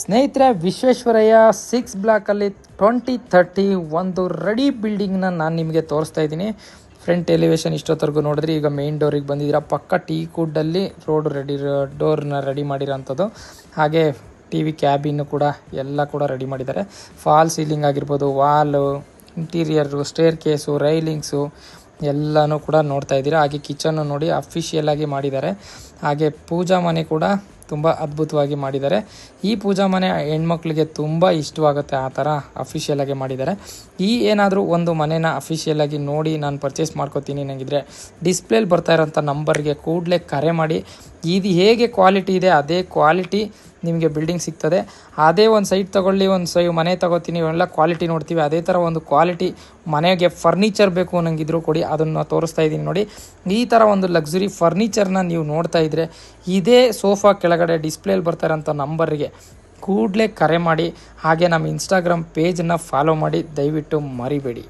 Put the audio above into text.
ಸ್ನೇಹಿತರೆ, ವಿಶ್ವೇಶ್ವರಯ್ಯ 6 ಬ್ಲಾಕಲ್ಲಿ 2030 ಒಂದು ರೆಡಿ ಬಿಲ್ಡಿಂಗ್ನ ನಾನು ನಿಮಗೆ ತೋರಿಸ್ತಾ ಇದ್ದೀನಿ. ಫ್ರಂಟ್ ಎಲಿವೇಶನ್ ಇಷ್ಟೊತ್ತರೆಗೂ ನೋಡಿದ್ರೆ ಈಗ ಮೇನ್ ಡೋರಿಗೆ ಬಂದಿದ್ದೀರಾ. ಪಕ್ಕ ಟೀ ಕುಡ್ಡಲ್ಲಿ ಡೋರ್ನ ರೆಡಿ ಮಾಡಿರೋಂಥದ್ದು. ಹಾಗೆ ಟಿ ವಿ ಕ್ಯಾಬಿನ್ನು ಕೂಡ ಎಲ್ಲ ಕೂಡ ರೆಡಿ ಮಾಡಿದ್ದಾರೆ. ಫಾಲ್ ಸೀಲಿಂಗ್ ಆಗಿರ್ಬೋದು, Vaalu, interior, stair case, railings ಎಲ್ಲನೂ ಕೂಡ ನೋಡ್ತಾ ಇದ್ದೀರಾ. ಹಾಗೆ ಕಿಚನ್ನು ನೋಡಿ ಅಫಿಷಿಯಲ್ ಆಗಿ ಮಾಡಿದ್ದಾರೆ. ಹಾಗೆ ಪೂಜಾ ಮನೆ ಕೂಡ ತುಂಬ ಅದ್ಭುತವಾಗಿ ಮಾಡಿದ್ದಾರೆ. ಈ ಪೂಜಾ ಮನೆ ಹೆಣ್ಮಕ್ಳಿಗೆ ತುಂಬ ಇಷ್ಟವಾಗುತ್ತೆ, ಆ ಥರ ಅಫಿಷಿಯಲಾಗಿ ಮಾಡಿದ್ದಾರೆ. ಏನಾದರೂ ಒಂದು ಮನೇನ ಅಫಿಷಿಯಲಾಗಿ ನೋಡಿ ನಾನು ಪರ್ಚೇಸ್ ಮಾಡ್ಕೋತೀನಿ ನನಗಿದ್ರೆ ಡಿಸ್ಪ್ಲೇಲಿ ಬರ್ತಾ ಇರೋಂಥ ನಂಬರ್ಗೆ ಕೂಡಲೇ ಕರೆ ಮಾಡಿ. ಇದು ಹೇಗೆ ಕ್ವಾಲಿಟಿ ಇದೆ ಅದೇ ಕ್ವಾಲಿಟಿ ನಿಮಗೆ ಬಿಲ್ಡಿಂಗ್ ಸಿಗ್ತದೆ. ಅದೇ ಒಂದು ಸೈಟ್ ತೊಗೊಳ್ಳಿ, ಒಂದು ಮನೆ ತೊಗೋತೀನಿ, ಇವೆಲ್ಲ ಕ್ವಾಲಿಟಿ ನೋಡ್ತೀವಿ. ಅದೇ ಥರ ಒಂದು ಕ್ವಾಲಿಟಿ ಮನೆಗೆ ಫರ್ನಿಚರ್ ಬೇಕು ಅನ್ನಂಗಿದ್ರು ಕೊಡಿ, ಅದನ್ನು ತೋರಿಸ್ತಾ ಇದ್ದೀನಿ ನೋಡಿ. ಈ ಥರ ಒಂದು ಲಕ್ಸುರಿ ಫರ್ನಿಚರ್ನ ನೀವು ನೋಡ್ತಾ ಇದ್ದರೆ ಇದೇ ಸೋಫಾ ಕೆಳಗಡೆ ಡಿಸ್ಪ್ಲೇಲಿ ಬರ್ತಾ ಇರೋಂಥ ನಂಬರಿಗೆ ಕೂಡಲೇ ಕರೆ ಮಾಡಿ. ಹಾಗೆ ನಮ್ಮ ಇನ್ಸ್ಟಾಗ್ರಾಮ್ ಪೇಜನ್ನು ಫಾಲೋ ಮಾಡಿ, ದಯವಿಟ್ಟು ಮರಿಬೇಡಿ.